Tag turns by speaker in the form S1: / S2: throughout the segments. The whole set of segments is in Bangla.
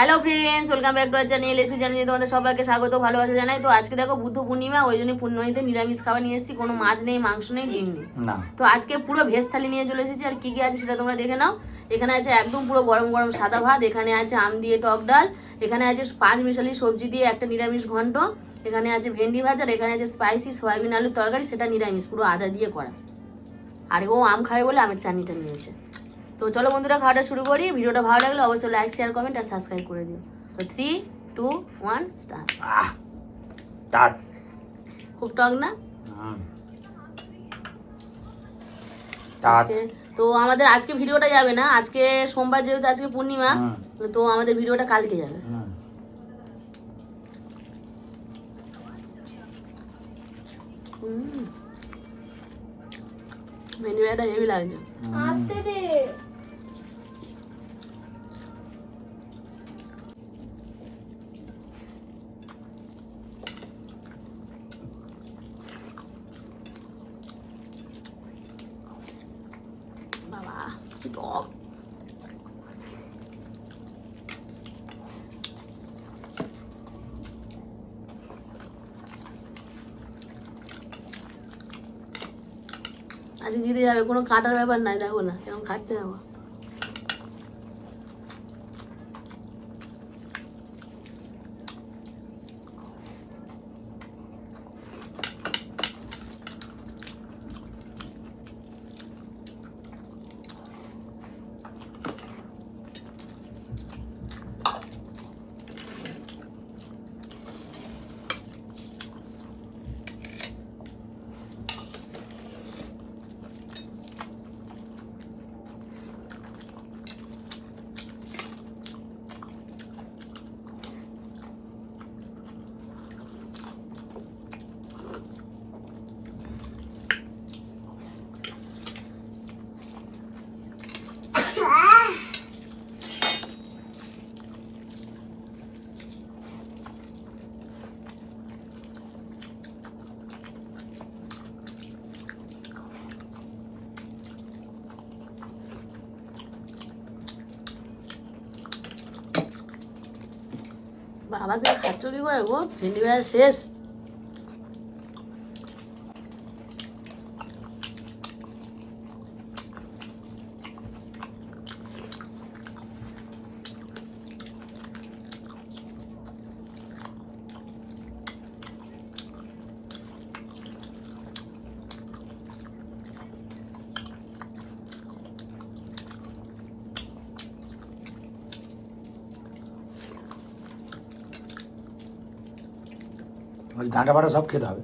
S1: Hello friends, welcome back to our channel. SP চ্যানেলে তোমাদের সবাইকে স্বাগত, ভালোবাসা জানাই। তো আজকে দেখো বুদ্ধ পূর্ণিমা, ওই জন্য পূর্ণিমাতে নিরামিষ খাবার নিয়ে এসেছি। কোনো মাছ নেই, মাংস নেই, ডিম নেই। তো আজকে পুরো ভেজ থালি নিয়ে চলে এসেছি। আর কি কি আছে সেটা তোমরা দেখে নাও। এখানে আছে একদম পুরো গরম গরম সাদা ভাত, এখানে আছে আম দিয়ে টক ডাল, এখানে আছে 5 মিশালি সবজি দিয়ে একটা নিরামিষ ঘন্ট, এখানে আছে ভেন্ডি ভাজা, আর এখানে আছে স্পাইসি সয়াবিন আলুর তরকারি, সেটা নিরামিষ, পুরো আদা দিয়ে করা। আর ও আম খাবে বলে আমের চাটনিটা নিয়েছে। তো চলো বন্ধুরা, খাওয়াটা শুরু করি। ভিডিওটা ভালো লাগলে অবশ্যই লাইক, শেয়ার, কমেন্ট আর সাবস্ক্রাইব করে দিও। তো 3, 2, 1 স্টার্ট। খুব টক না? তো আমাদের আজকে ভিডিওটা যাবে না, আজকে সোমবার, যেহেতু আজকে পূর্ণিমা, তো আমাদের ভিডিওটা কালকে যাবে। মেনু এটা হেভি লাগছে।
S2: আসতে দে।
S1: বাবা কি টক! আজকে জিতে যাবে, কোনো কাটার ব্যাপার নাই। দেখো না কেমন খাচ্ছে, দেখো। বাবা তুমি খাচ্ছ কি করে গো? ভেন্ডি ভাজা শেষ?
S3: ডাঁটা বাটা সব খেতে হবে।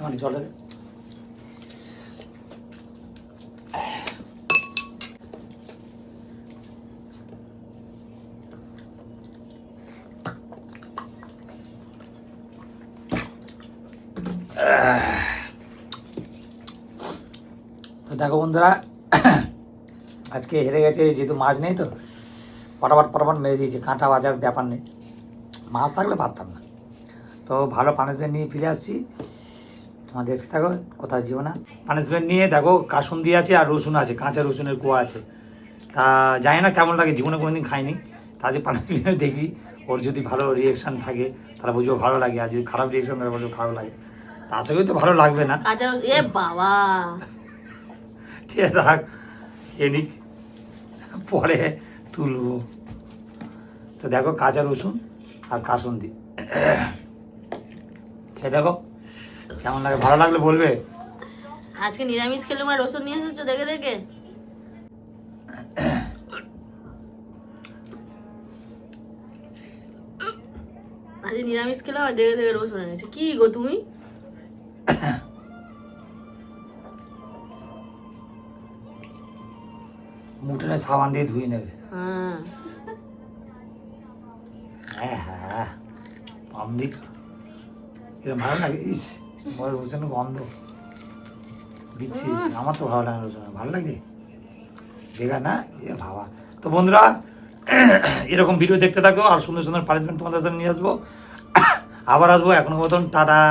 S2: মানে জলে তো দেখো বন্ধুরা, আজকে হেরে গেছে যেহেতু মাছ নেই, তো ফটাফট মেরে দিয়েছে, কাঁটা বাজার ব্যাপার নেই, মাছ থাকলে পারতাম না। তো ভালো পানিশমেন্ট নিয়ে ফিরে আসছি, তোমার দেখতে থাকো, কোথাও যেও না। পানিশমেন্ট নিয়ে দেখো কাসুন্দি আছে আর রসুন আছে, কাঁচা রসুনের কোয়া আছে। তা জানি না কেমন লাগে, জীবনে কোনোদিন খাইনি। তা যে পানিশমেন্ট দেখি, ওর যদি ভালো রিয়েকশান থাকে তাহলে বুঝবো ভালো লাগে, আর যদি খারাপ রিয়েকশান থাকে বুঝবো খারাপ লাগে। তা আশা করি তো ভালো লাগবে না।
S1: এ বাবা,
S2: ঠিক আছে থাক, এনিক, পরে তুলবো। তো দেখো কাঁচা রসুন আর কাসুন্দি খেয়ে দেখো কেমন লাগে, ভালো লাগলে বলবে।
S1: আজকে নিরামিষ খেলে আমার রসুন নিয়ে এসেছো দেখে দেখে। আজকে নিরামিষ খেলাম আর দেখে দেখে রসুন এনেছে। কি গো তুমি?
S2: মুঠোনে সাবান দিয়ে ধুয়ে নেবে।
S1: হ্যাঁ
S2: হ্যাঁ হ্যাঁ, অমৃত, এরকম ভালো লাগে। ইস, রসুনের গন্ধ দিচ্ছি, আমার তো ভালো লাগে রসুন, ভালো লাগে দেখা না এ ভাবা। তো বন্ধুরা, এরকম ভিডিও দেখতে থাকো আর সুন্দর সুন্দর পানিশমেন্ট তোমাদের সাথে নিয়ে আসবো, আবার আসবো। এখনো মতন টাটা।